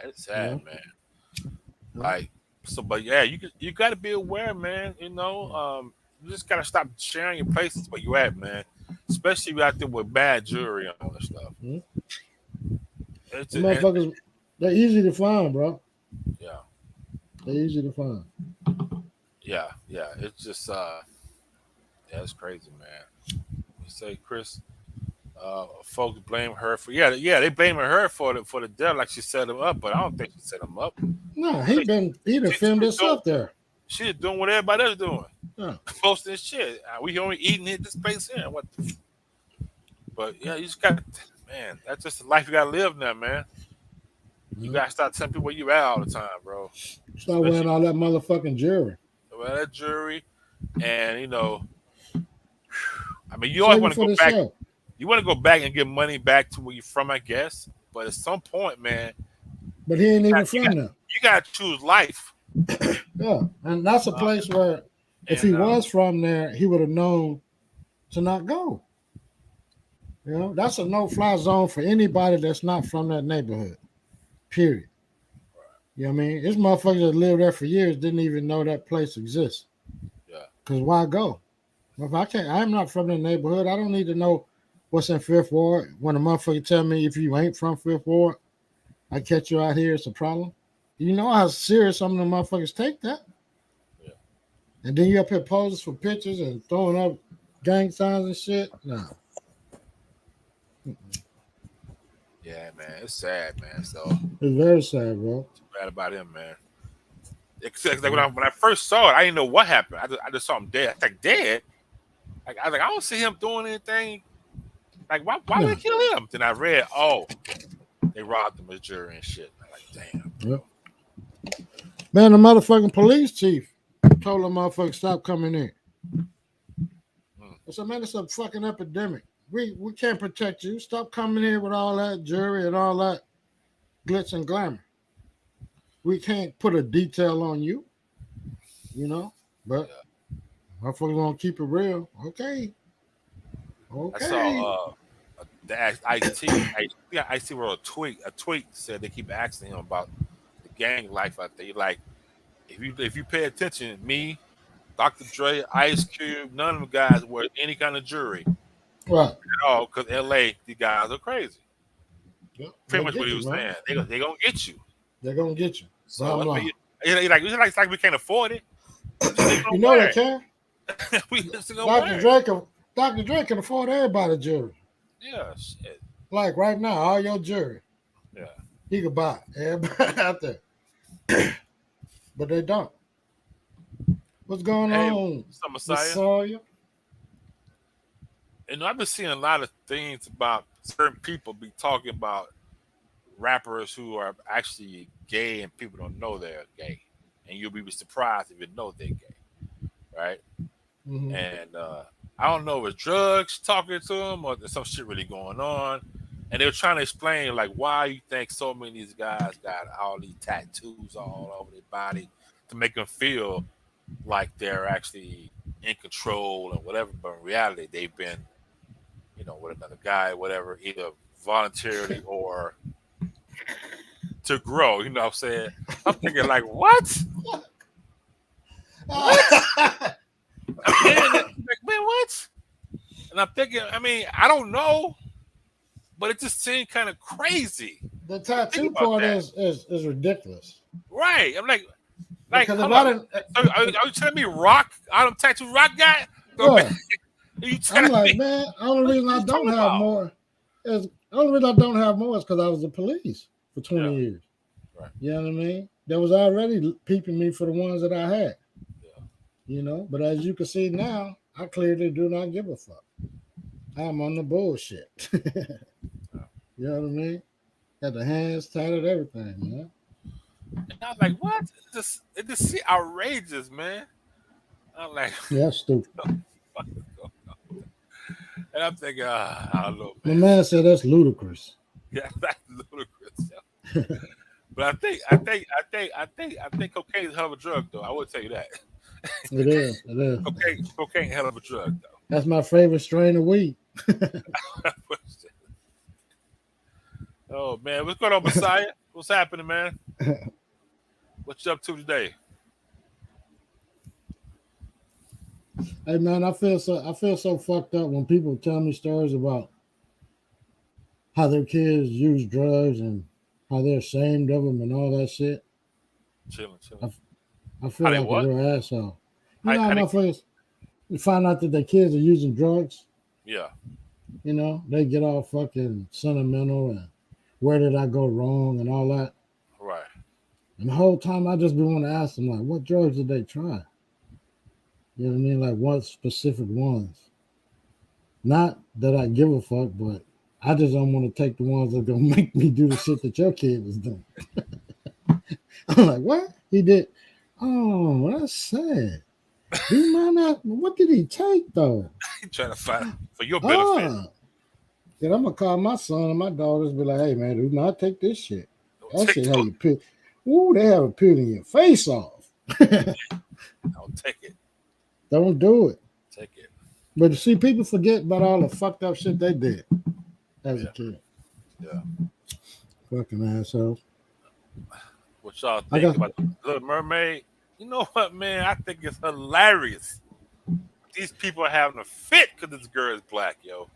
It's Yeah. sad, man. Like so, but yeah, you got to be aware, man. You just gotta stop sharing your places where you at, man. Especially if you out there with bad jewelry and all that stuff. Hmm. It's The just, motherfuckers, they're easy to find, bro. yeah, They're easy to find. yeah. It's just yeah, it's crazy, man. You say, Chris, folks blame her for they blaming her for the death, like she set him up, but I don't think she set him up. Nah, I think he done she, filmed she doing himself there. she's doing what everybody else doing, Yeah. posting shit. We only eating at this place here. What? But yeah, you just got, man. That's just the life you gotta live now, man. You Yeah. gotta start telling people where you at all the time, bro. Start wearing Especially all that motherfucking jewelry. about that jury, and I mean, you always Save it want to for go the back. show. You want to go back and get money back to where you're from, I guess. But at some point, man, But he ain't you even got, you from got, there. you got to choose life. Yeah. And that's a place where if he And was from there, he would have known to not go. You know, that's a no-fly zone for anybody that's not from that neighborhood. Period. You know what I mean? This motherfucker that lived there for years didn't even know that place exists. yeah, Cause why go? If I'm not from the neighborhood. I don't need to know what's in Fifth Ward. When a motherfucker tell me if you ain't from Fifth Ward, I catch you out here, it's a problem. You know how serious some of the motherfuckers take that? yeah, And then you up here posing for pictures and throwing up gang signs and shit? Nah. yeah, man. It's sad, man. So It's very sad, bro. too bad about him, man. Like when I first saw it, I didn't know what happened. I just saw him dead. I was like, dead. Like I was like, I don't see him doing anything. Like why would Nah. they kill him? Then I read, oh, they robbed him of jury and shit. I'm like, damn. Yep. Man, the motherfucking police chief told the motherfucker stop coming in. I said, man, it's a fucking epidemic. We can't protect you. Stop coming in with all that jury and all that glitz and glamour. We can't put a detail on you, you know. But motherfuckers gonna keep it real. Okay. I Okay. saw the IT wrote a tweet said they keep asking him about the gang life out there. Like if you pay attention, me, Dr. Dre, Ice Cube, none of them guys wear any kind of jury Right. at all because LA, the guys are crazy. Yep. Pretty They much get what he you, was man. saying. They gonna get you. They're gonna get you. So I Bottom mean, line. it's like we can't afford it. Still You gonna know wear they can. it. We still gonna wear it. Dr. Dre can afford everybody jury. Yeah, shit. Like right now, all your jury. Yeah. He could buy everybody out there. But they don't. What's going Hey, on, what's up, Messiah? Messiah? I've been seeing a lot of things about certain people be talking about rappers who are actually gay and people don't know they're gay, and you'll be surprised if you know they're gay, right? Mm-hmm. And I don't know if it's drugs talking to them or there's some shit really going on, and they were trying to explain like why you think so many of these guys got all these tattoos all over their body to make them feel like they're actually in control and whatever, but in reality they've been, with another guy, whatever, either voluntarily or to grow. You know what I'm saying? I'm thinking like, what? What? I'm hearing that, like, man, what? And I'm thinking, I mean, I don't know, but it just seemed kind of crazy. The tattoo part is ridiculous. Right. I'm like, Because hold on. Are you telling me Rock? I'm tattoo Rock guy? Yeah. You I'm telling like, me? man, the only reason I don't have more is because I was the police for 20 years. Right. You know what I mean? They was already peeping me for the ones that I had. Yeah. You know, but as you can see now, I clearly do not give a fuck. I'm on the bullshit. You know what I mean? Got the hands tatted, everything, man. And I was like, what? It just seemed outrageous, man. I'm like, yeah, that's stupid. And I'm thinking, I don't know, My man. man said that's ludicrous. Yeah, that's ludicrous. But I think cocaine is a hell of a drug, though. I would tell you that. It is. It is. Cocaine, hell of a drug, That's my favorite strain of weed. though. Oh man, what's going on, Messiah? What's happening, man? What you up to today? Hey man, I feel so fucked up when people tell me stories about how their kids use drugs and how they're ashamed of them and all that shit. Chilling, chilling. I, I How feel they like a what? real asshole. You How, know how how they? motherfuckers you find out that their kids are using drugs, Yeah, you know, they get all fucking sentimental and where did I go wrong and all that. right. And the whole time I just be want to ask them like, what drugs did they try? You know what I mean? Like what specific ones? Not that I give a fuck, but I just don't want to take the ones that gonna make me do the shit that your kid was doing. I'm like, what? He did. Oh, that's sad. Do you mind that? What did he take though? You trying to fight for your benefit? Ah, then I'm gonna call my son and my daughters and be like, hey man, do not take this shit. Don't That take, shit have you peel. Ooh, they have a peeling your face off. don't take it. Don't do it. Take it. But you see, people forget about all the fucked up shit they did as a Yeah, kid. yeah. Fucking assholes. What y'all I think got about the Little Mermaid? You know what, man? I think it's hilarious. These people are having a fit because this girl is black, yo.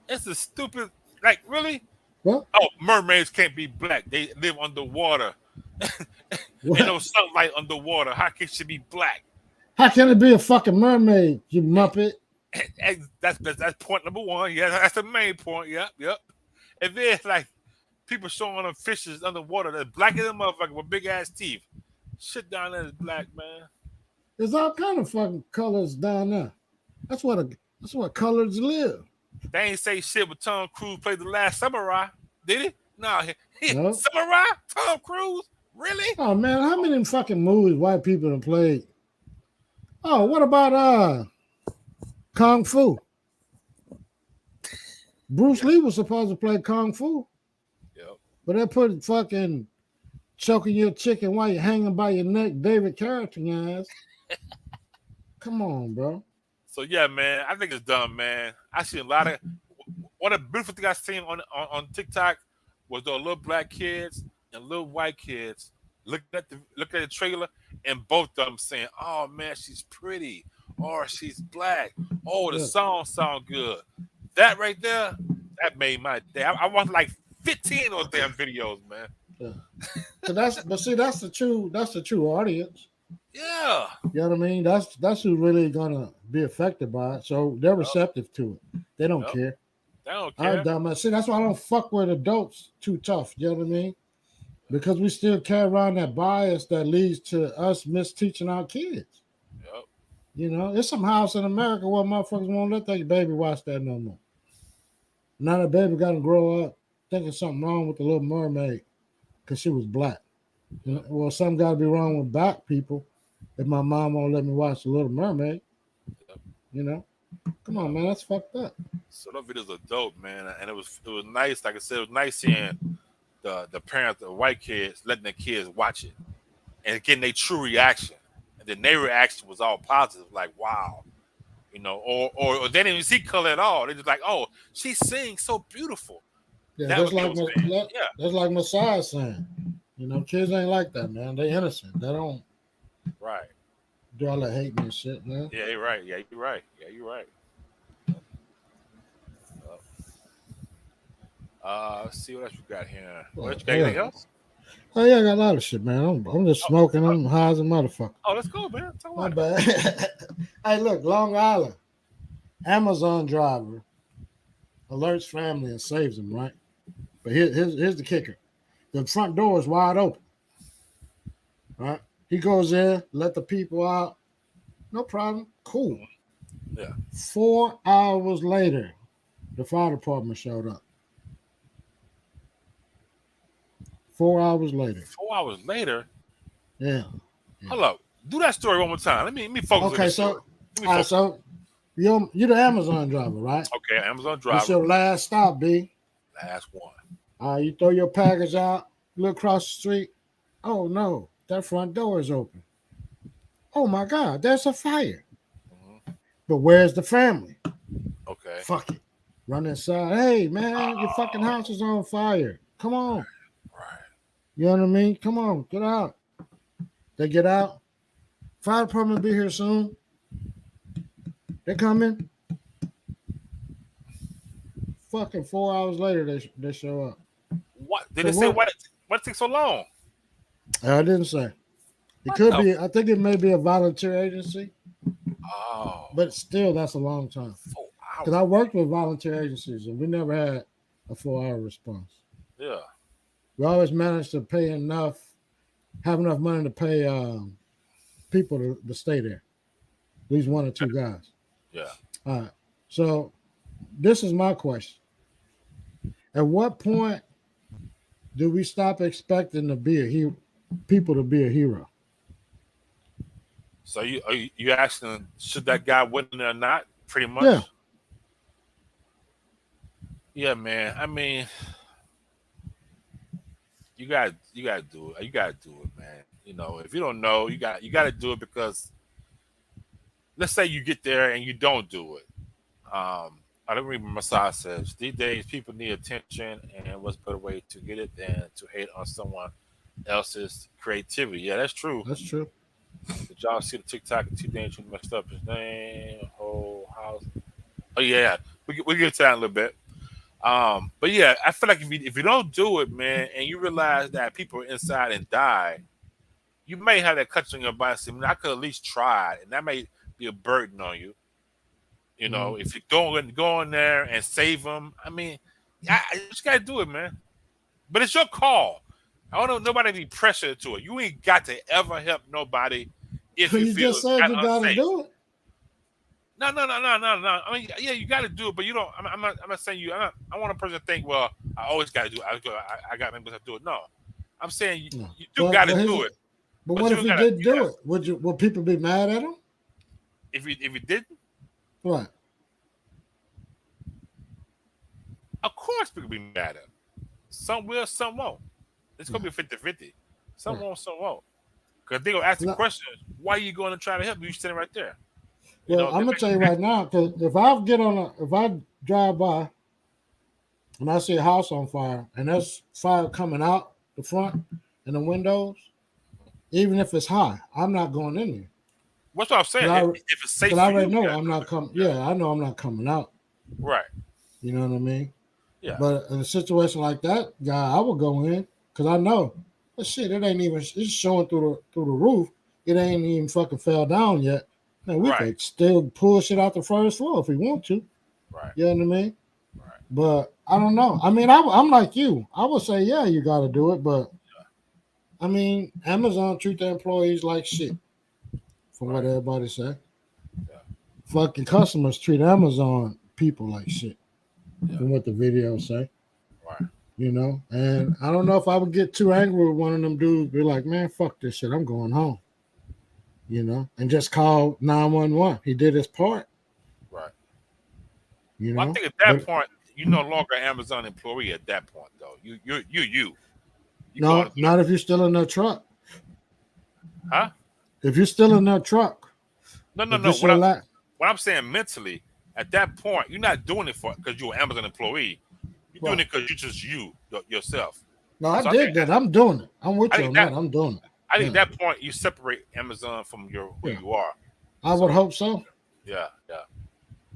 It's a stupid. Like, really? what? Oh, mermaids can't be black. They live underwater. Ain't no What? sunlight underwater. How can she be black? How can it be a fucking mermaid, you muppet? That's point number one. Yeah, that's the main point. Yep, yep. And then like people showing them fishes underwater that's blacker than motherfucker with big ass teeth. Shit down there is black, man. There's all kind of fucking colors down there. That's what colors live. They ain't say shit with Tom Cruise played the last samurai, did he? No, No. samurai? Tom Cruise? Really? Oh man, how many fucking movies white people have played? Oh, what about Kung Fu? Bruce Yeah, Lee was supposed to play Kung Fu, yep. but they put fucking choking your chicken while you're hanging by your neck, David Carradine ass. Come on, bro. So yeah, man, I think it's dumb, man. I seen a lot of one of the beautiful things I seen on TikTok was those little black kids and little white kids looking at the trailer and both of them saying, "Oh man, she's pretty," or "She's black." Oh, the Yeah, song sound good. That right there, that made my day. I watched like 15 of those damn videos, man. yeah. But see, that's the true audience. Yeah, You know what I mean? That's who's really gonna be affected by it. So they're yep, receptive to it. They don't yep. care. They don't I'm care. dumb. See, that's why I don't fuck with adults too tough. You know what I mean? Because we still carry around that bias that leads to us misteaching our kids. Yep. You know, there's some house in America where motherfuckers won't let their baby watch that no more. Now that baby got to grow up thinking something wrong with the Little Mermaid because she was black. You know, well, something got to be wrong with black people if my mom won't let me watch the Little Mermaid. Yep. You know, come on, Yep. man, that's fucked up. So those videos are dope, man, and it was nice. Like I said, it was nice seeing the parents, the white kids, letting their kids watch it and getting their true reaction. And then their reaction was all positive, like wow, or they didn't even see color at all. They just like, oh, she sings so beautiful. Yeah, That what they was saying. Yeah, that's like Messiah saying. You know, kids ain't like that, man. They innocent. They don't right. do all that hating and shit, man. Yeah, you're right. Yeah, you're right. Yeah, you're right. Let's see what else we got here. What Oh, you got? yeah. Anything else? Oh yeah, I got a lot of shit, man. I'm just Oh, smoking. I'm high as a motherfucker. let's go, man. Talk My about it. bad. Hey, look, Long Island. Amazon driver alerts family and saves them, right? But here's the kicker. The front door is wide open. Right? He goes in, let the people out. No problem. Cool. Yeah. 4 hours later, the fire department showed up. 4 hours later. 4 hours later. Yeah. Hold up. Do that story one more time. Let me focus on Okay, this story. so Let me all right, focus. so you're the Amazon driver, right? Okay, Amazon It's driver. your last stop, B. Last one. You throw your package out. Look across the street. Oh no, that front door is open. Oh my God, there's a fire. Hmm. But where's the family? Okay. Fuck it. Run inside. Hey man, your fucking house Oh, is on fire. Come on. right. You know what I mean? Come on, get out. They get out. Fire department will be here soon. They coming. Fucking 4 hours later, they show up. What did So they say? what? What take so long? I didn't say. It What could the? be. I think it may be a volunteer agency, Oh, but still, that's a long time. 4 hours. Because I worked with volunteer agencies and we never had a 4 hour response. Yeah. We always managed to pay enough, have enough money to pay people to stay there. At least one or two guys. Yeah. All right. So this is my question. At what point do we stop expecting to be a hero, people to be a hero? So you asking should that guy win or not? Pretty much. Yeah. Yeah, man. I mean, you got to do it. You got to do it, man. You know, if you don't know, you got to do it because let's say you get there and you don't do it. I don't remember Messiah says these days people need attention, and what's better way to get it than to hate on someone else's creativity? Yeah, that's true. That's true. Did y'all see the TikTok and T Dangerous messed up his name, whole house? Oh yeah, we get to that in a little bit. But yeah, I feel like if you don't do it, man, and you realize that people are inside and die, you may have that clutch on your body. I mean, I could at least try, and that may be a burden on you. You Mm-hmm. know, if you go in there and save them, I mean, you just gotta do it, man. But it's your call. I don't know nobody be pressure to it. You ain't got to ever help nobody if you You feel just said that you got to unsafe. do it. No, no, no, no, no, no. I mean, yeah, you got to do it, but you don't. I'm not saying you. I want a person to think, well, I always got to do it. I got to make myself do it. No, I'm saying No. you do got to do it, But but what you if don't he got to. didn't do it? Would people be mad at him? If you didn't, Right. of course people be mad at him. Some will, some won't. It's gonna Yeah. be 50-50. Some Right. won't, some won't. Because they gonna ask the No, question, why are you going to try to help? You standing right there. You well, know, I'm they gonna may tell you right now, because if I drive by and I see a house on fire and there's fire coming out the front and the windows, even if it's high, I'm not going in there what's what I'm saying. because If it's safe I for you, already you know gotta I'm do not it. coming. Yeah. Yeah, I know I'm not coming out. Right. You know what I mean? Yeah. But in a situation like that, guy, I would go in because I know, but shit, it ain't even. It's showing through the roof. It ain't even fucking fell down yet. Man, we Right. could still pull shit out the first floor if we want to. Right. You know what I mean? Right. But I don't know. I mean, I'm like you. I would say, yeah, you got to do it. But I mean, Amazon treat their employees like shit, from what Right. everybody say. Yeah. Fucking customers treat Amazon people like shit, Yeah. from what the videos say. Right. And I don't know if I would get too angry with one of them dudes. Be like, man, fuck this shit. I'm going home. And just call 911. He did his part. Right. You Well, I know, think at that but point, you no longer an Amazon employee at that point, though. You going no, to do not if you're still in that truck. huh? If you're still in that truck, No, no, if no. this your last, What I'm saying mentally, at that point, you're not doing it for because you're an Amazon employee. You're doing right? it because you just yourself. No, I So I think did that. I'm doing it. I'm with I you think on that that. I'm doing it. I think Yeah, at that point you separate Amazon from your who yeah. you are. I would So hope so. yeah, yeah.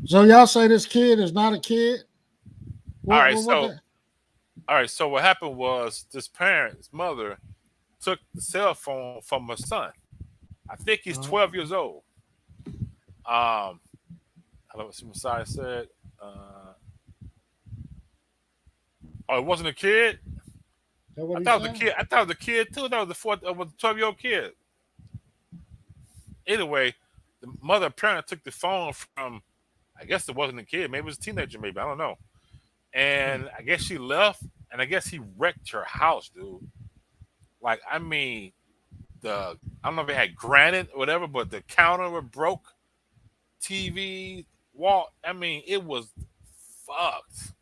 So y'all say this kid is not a kid? All What? right, What? What? so The, all right, so what happened was this parent's mother took the cell phone from her son. I think he's uh, 12 years old. Um, hello, what Messiah said. Uh, oh, it wasn't a kid. that what I he thought it was a said? kid. I thought it was a kid too. That was was a 12-year-old kid. Anyway, the mother apparently took the phone from. I guess it wasn't a kid. Maybe it was a teenager. Maybe I don't know. Hmm. And I guess she left. And I guess he wrecked her house, dude. Like I mean, I don't know if it had granite or whatever, but the counter was broke. TV wall. I mean, it was fucked.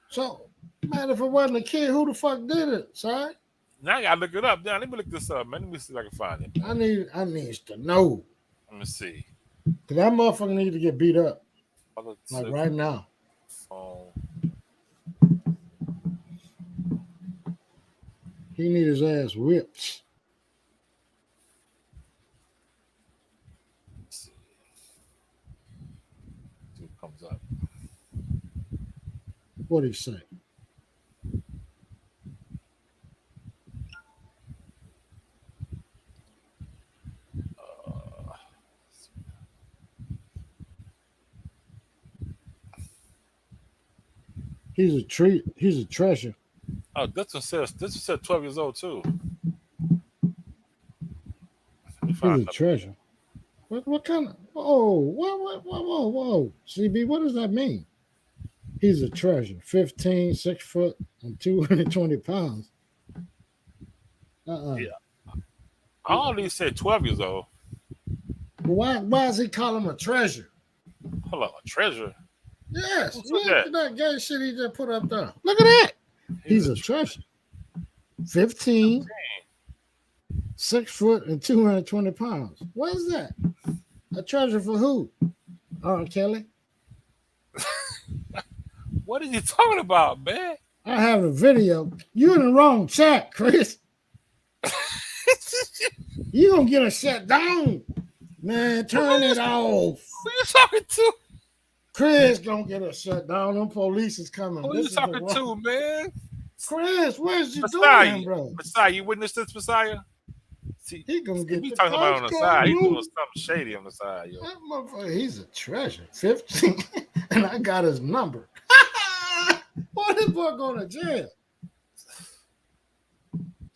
So Man, if it wasn't a kid, who the fuck did it, son? Now I gotta look it up. Now let me look this up, man. Let me see if I can find it. I need to know. Let me see. Cause that motherfucker need to get beat up. Other Like tip right now. phone. He need his ass whipped. Let's see what comes up. What'd he say? He's a treat. He's a treasure. Oh, this one says 12 years old too. Let me find He's a another. treasure. What kind of? Oh, whoa. CB, what does that mean? He's a treasure. 15, 6 foot, and 220 pounds. Yeah. All these said 12 years old. Why does he call him a treasure? Hold on, a treasure. Yes, What's look that? at that gay shit he just put up there. Look at that. He's a treasure. 15, 6 foot, and 220 pounds. What is that? A treasure for who? R. Kelly. What are you talking about, man? I have a video. You in the wrong chat, Chris. You gonna get a shut down. Man, turn it off. Who you talking to? Chris gonna get a shut down. Them police is coming. Who This you is the talking wrong. to, man? Chris, where's you Messiah. doing, bro? Messiah, you witnessed this, Messiah? See, He gonna get we the talking about cops on the coming side. He's doing loose. something shady on the side, yo. That motherfucker, he's a treasure. 15, and I got his number. Why this boy going to jail?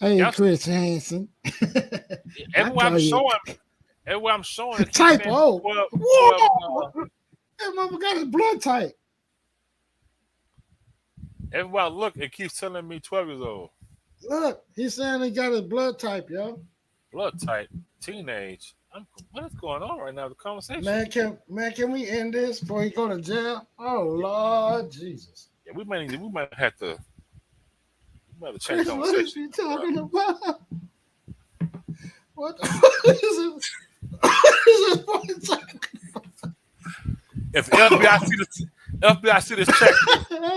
Hey, Y'all- Chris Hansen. Everywhere I'm showing, it keeps Type saying O. 12, Whoa! That mother got his blood type. everywhere I look, it keeps telling me 12 years old. Look, he's saying he got his blood type, yo. Blood type, teenage. What is going on right now? The conversation. Can we end this before he go to jail? Oh Lord Jesus! Yeah, we might have to change Chris, what is conversation. he talking about? What the fuck is it? What is this boy talking about? If FBI see this check,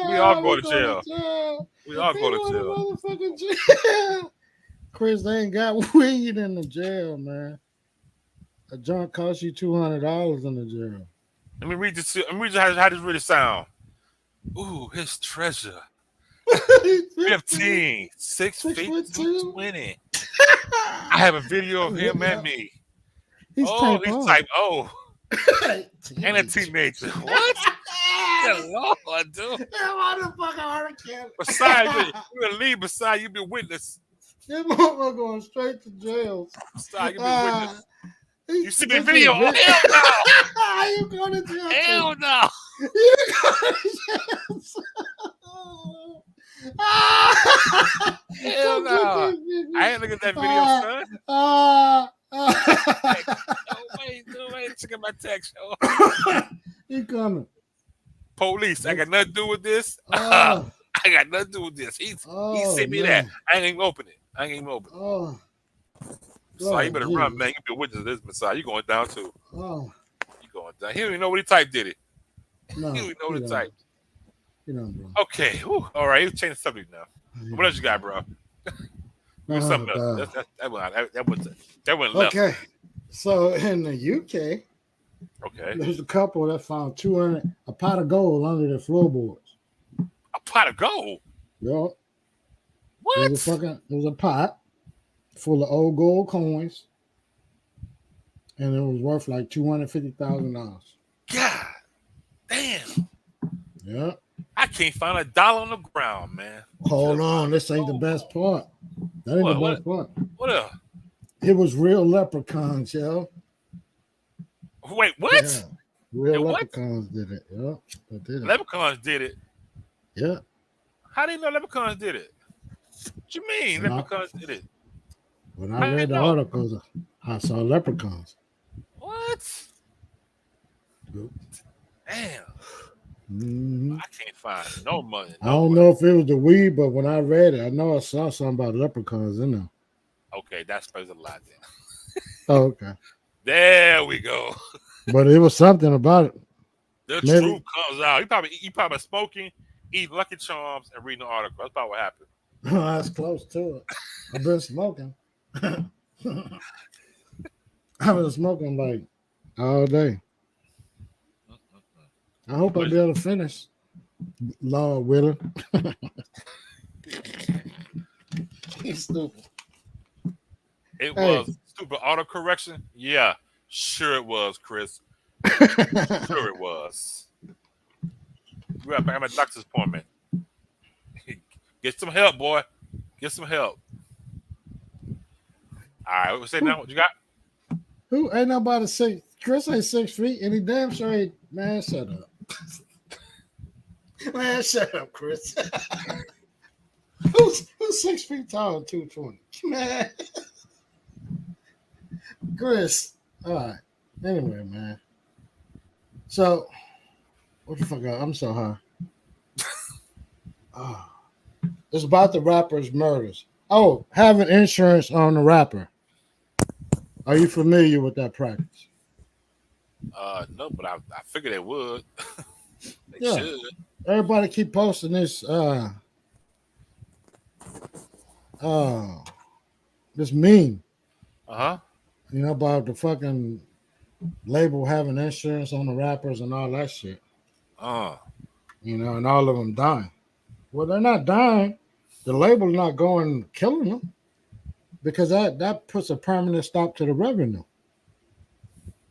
we all go to jail. We all go to jail. Motherfucking jail. Chris, they ain't got weed in the jail, man. A joint costs you $200 in the jail. Let me read this. Let me read you how this really sound. Ooh, his treasure. 15, 6 feet, 220. I have a video of him and me. He's type O. teenager. And a teenager. What? Good Lord, dude. That motherfucker Besides, you gonna leave beside you be witness. That motherfucker going straight to jail. Beside you be witness. You see the this video? is Hell no. Are you going to jail? Hell no. You going to jail? Hell no. I ain't looking at that video, son. Wait, check out my text. He coming. Police, I got nothing to do with this. I got nothing to do with this. He sent me that. I ain't even open it. So you better run, man. You be a witness of this, Messiah. You going down too. You going down. He don't even know what he typed, did it? No, he don't even know what he typed. Bro. Okay. Whew. All right. You change the subject now. What else you got, bro? Something else. That went left. Okay. So in the UK, there's a couple that found a pot of gold under their floorboards. A pot of gold? Yup. What? There was a pot full of old gold coins, and it was worth like $250,000. God damn. Yeah. I can't find $1 on the ground, man. Hold on, this ain't the best part. That ain't the best part. What else? It was real leprechauns, yo. Wait, what? Yeah. Real leprechauns did it. Yeah, they did it. Leprechauns did it. Yeah. How do you know leprechauns did it? What you mean leprechauns did it? When I read the articles, I saw leprechauns. What? Damn. Mm-hmm. I can't find no money I don't nowhere. know if it was the weed, but when I read it, I know I saw something about leprechauns in there. Okay, that explains a lot then. Oh, okay. There we go. But it was something about it. The Maybe truth comes out. He probably smoking, eating Lucky Charms, and reading the article. That's about what happened. that's close to it. I've been smoking. I've been smoking like all day. Mm-mm-mm. I hope I'll But be able to finish. Lord willing. He's stupid. it Hey. was stupid auto correction. Yeah, sure it was, Chris. Sure it was. We got back at my doctor's appointment. Get some help, boy. Get some help. All right, what we say who, now? What you got? who ain't nobody 6? Chris ain't 6 feet, and he damn sure ain't. Man, shut up. Man, shut up, Chris. who's 6 feet tall and 220? Man, Chris. All right. Anyway, man. So, what the fuck? I'm so high. Oh, it's about the rapper's murders. Oh, having insurance on the rapper. Are you familiar with that practice? No, but I figured they would. They Yeah. should. Everybody keep posting uh this meme, Uh huh. about the fucking label having insurance on the rappers and all that shit. Uh. And all of them dying. Well, they're not dying. The label not going killing them because that puts a permanent stop to the revenue,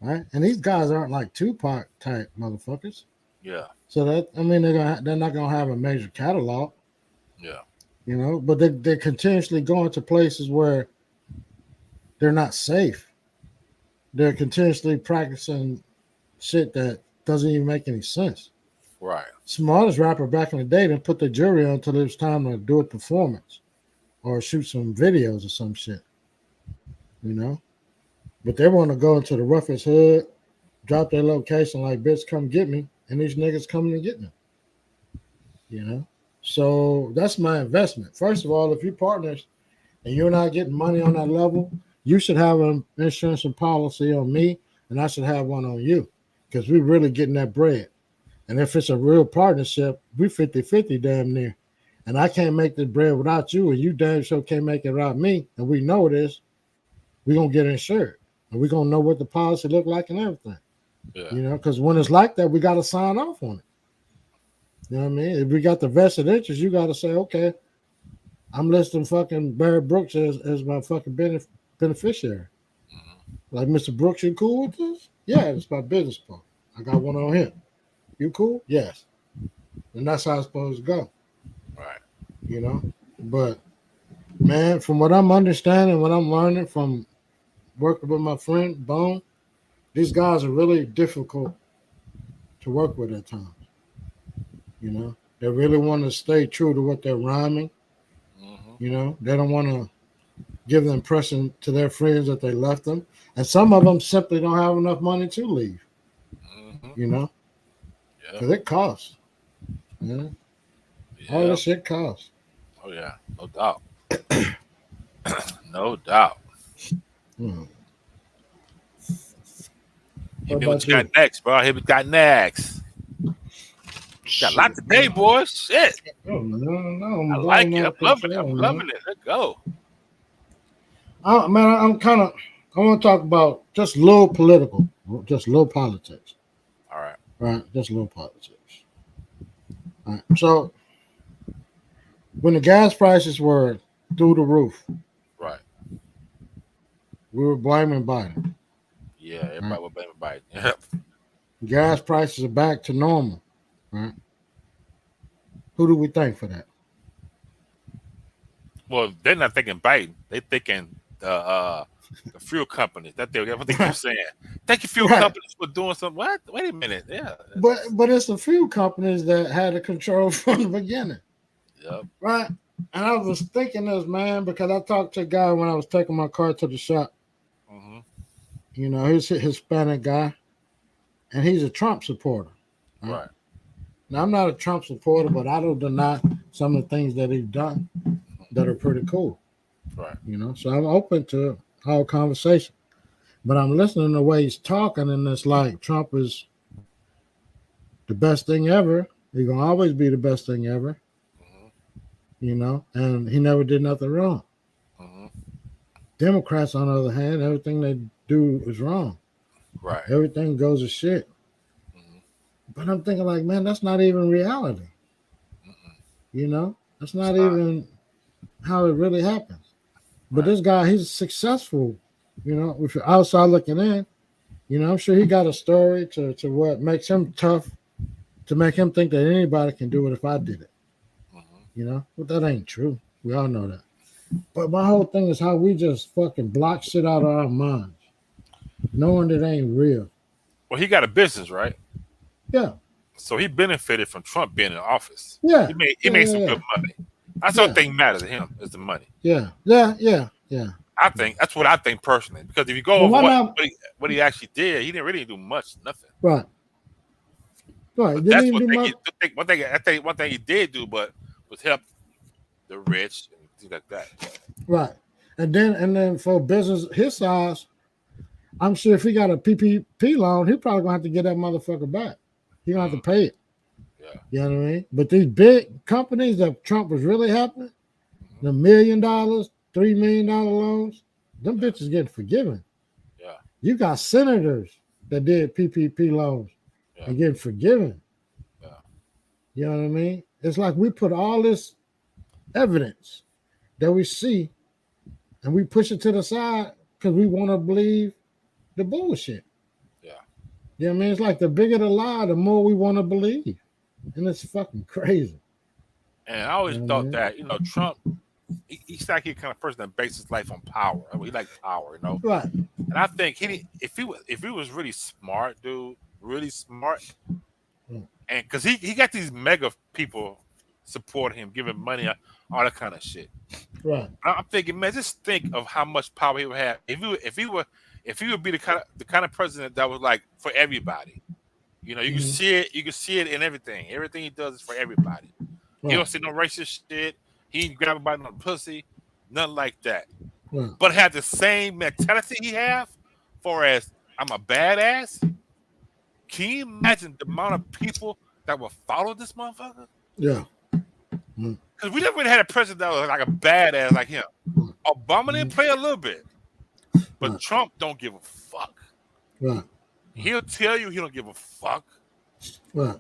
right? And these guys aren't like Tupac type motherfuckers. Yeah. So they're not gonna have a major catalog, Yeah. but they continuously going to places where they're not safe. They're continuously practicing shit that doesn't even make any sense. Right. Smartest rapper back in the day didn't put the jury on until it was time to do a performance or shoot some videos or some shit, you know. But they want to go into the roughest hood, drop their location like, bitch, come get me, and these niggas coming to get them, you know. So that's my investment. First of all, if you're partners and you're not getting money on that level, you should have an insurance and policy on me, and I should have one on you because we're really getting that bread. And if it's a real partnership, we 50-50 damn near. And I can't make this bread without you, and you damn sure can't make it without me. And we know this. We're going to get insured. And we're going to know what the policy look like and everything. Yeah. Because when it's like that, we got to sign off on it. You know what I mean? If we got the vested interest, you got to say, okay, I'm listing fucking Barry Brooks as my fucking beneficiary. Mm-hmm. Like, Mr. Brooks, you cool with this? Yeah, it's my business partner. I got one on him. You cool? Yes. And that's how it's supposed to go. Right. But man, from what I'm understanding, what I'm learning from working with my friend Bone, these guys are really difficult to work with at times. They really want to stay true to what they're rhyming. Mm-hmm. They don't want to give the impression to their friends that they left them, and some of them simply don't have enough money to leave. Mm-hmm. Because Yeah. it costs. All Yeah. this shit costs. Oh yeah. No doubt. No doubt. Hmm. Hit What me what about you got you? next, bro. Hit me what you got next. Got a lot Shit, today, man. boy. Shit. Oh, no, I I'm like going it. out I'm of loving it. control, I'm man. loving it. Let's go. I'm kind of. I want to talk about just a little political, just a little politics, All right. right? Just a little politics. All right. So when the gas prices were through the roof, Right. we were blaming Biden. Yeah. Right? Everybody will blame Biden. Yep. Gas prices are back to normal. Right? Who do we thank for that? Well, they're not thinking Biden. They thinking the fuel companies. That's what they keep saying. Thank you, fuel Right. companies, for doing something. What? Wait a minute. Yeah. But it's a few companies that had the control from the beginning. Yep. Right. And I was thinking this, man, because I talked to a guy when I was taking my car to the shop. Mm-hmm. He's a Hispanic guy, and he's a Trump supporter. Right? Right. Now, I'm not a Trump supporter, but I don't deny some of the things that he's done that are pretty cool. Right. So I'm open to our conversation. But I'm listening to the way he's talking, and it's like Trump is the best thing ever. He's gonna always be the best thing ever. And he never did nothing wrong. Democrats, on the other hand, everything they do is wrong. Right. Everything goes to shit. But I'm thinking, like, man, that's not even reality. That's not even how it really happens. But this guy, he's successful. If you're outside looking in, I'm sure he got a story to what makes him tough, to make him think that anybody can do it if I did it. But that ain't true. We all know that. But my whole thing is how we just fucking block shit out of our minds, knowing it ain't real. Well, he got a business, right? Yeah. So he benefited from Trump being in office. Yeah. He made some good money. That's the only thing matters to him is the money. Yeah. I think that's what I think personally. Because if you go over what he actually did, he didn't really do much, nothing. Right. That's one thing he did do, but was help the rich and things like that. Right. And then for business his size, I'm sure if he got a PPP loan, he probably gonna have to get that motherfucker back. He gonna have to pay it. Yeah. You know what I mean? But these big companies that Trump was really helping, the $1 million, $3 million loans, them bitches get forgiven. Yeah. You got senators that did PPP loans and get forgiven. Yeah. You know what I mean? It's like we put all this evidence that we see and we push it to the side because we want to believe the bullshit. Yeah. You know what I mean? It's like the bigger the lie, the more we want to believe. And it's fucking crazy. And I always thought that, Trump, he's like the kind of person that bases his life on power. I mean, he likes power, Right. And I think if he was really smart, dude, really smart, and because he got these mega people supporting him, giving money, all that kind of shit. Right. I'm thinking, man, just think of how much power he would have if he would be the kind of president that was like for everybody. You can see it. You can see it in everything. Everything he does is for everybody. Right. He don't see no racist shit. He ain't grab anybody on the pussy. Nothing like that. Right. But have the same mentality he have, for as I'm a badass. Can you imagine the amount of people that will follow this motherfucker? Yeah. Because we never really had a president that was like a badass like him. Obama didn't play a little bit, but Trump don't give a fuck. Right. He'll tell you he don't give a fuck. Right.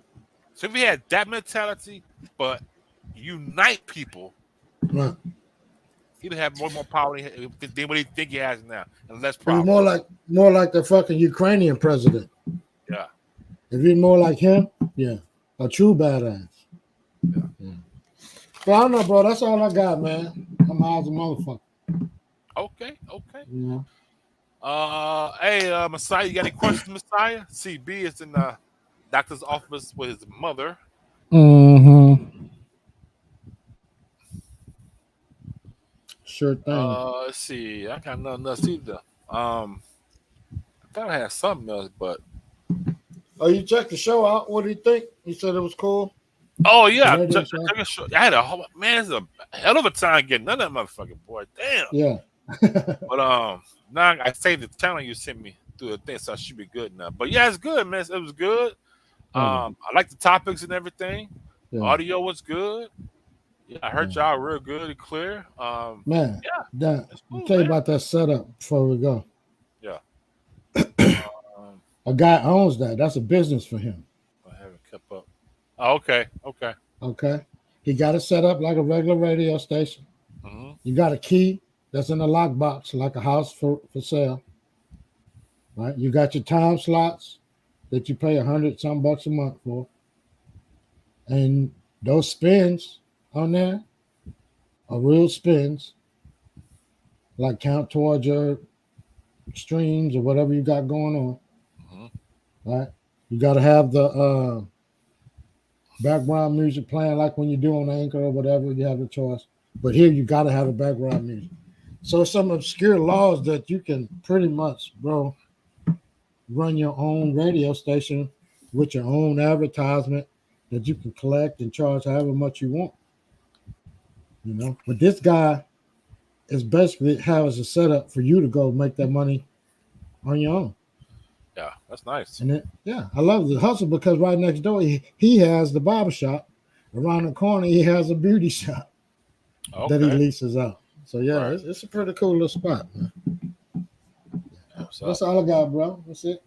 So if he had that mentality, but unite people, right, he'd have more power than what he think he has now, and less power. More like the fucking Ukrainian president. Yeah. If he's more like him, a true badass. Yeah. But I don't know, bro. That's all I got, man. I'm high as a motherfucker. Okay. Yeah. Hey, Messiah, you got any questions, Messiah? CB is in the doctor's office with his mother. Sure thing. Let's see. I got nothing else either. I thought I had something else, but. Oh, you checked the show out? What do you think? You said it was cool? Oh, yeah. I had a whole, man, it's a hell of a time getting none of that motherfucking boy. Damn. Yeah. But now I saved the channel you sent me through the thing, so I should be good now. But yeah, it's good, man. It was good. I like the topics and everything. Yeah. Audio was good. Yeah, I heard y'all real good and clear. Man, yeah, I'll tell you about that setup before we go. Yeah. A guy owns that. That's a business for him. I haven't kept up. Oh, okay. He got it set up like a regular radio station. Mm-hmm. You got a key that's in a lockbox, like a house for sale. Right? You got your time slots that you pay $100-some a month for. And those spins on there are real spins, like count towards your streams or whatever you got going on. Mm-hmm. Right? You got to have the background music playing like when you do on Anchor or whatever, you have a choice. But here you got to have a background music. So some obscure laws that you can pretty much, bro, run your own radio station with your own advertisement that you can collect and charge however much you want. You know, but this guy is basically has a setup for you to go make that money on your own. Yeah, that's nice. And I love the hustle because right next door he has the barber shop. Around the corner he has a beauty shop that he Okay. leases out. So yeah, Right. it's a pretty cool little spot, man. What's That's up? all I got, bro. That's it.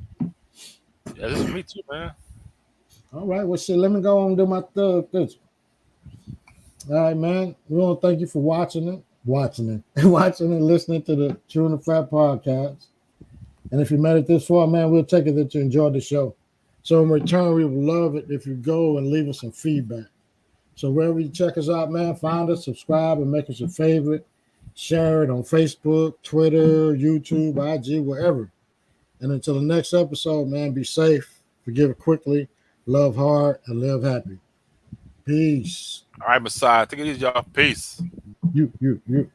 Yeah, this is me too, man. All right, well, shit, let me go on and do my third. All right, man. We want to thank you for watching, and listening to the True and the Fat podcast. And if you made it this far, man, we'll take it that you enjoyed the show. So in return, we would love it if you go and leave us some feedback. So wherever you check us out, man, find us, subscribe, and make us a favorite. Share it on Facebook, Twitter, YouTube, IG, wherever. And until the next episode, man, be safe, forgive quickly, love hard, and live happy. Peace. All right, Messiah. Take it easy, y'all. Peace. You.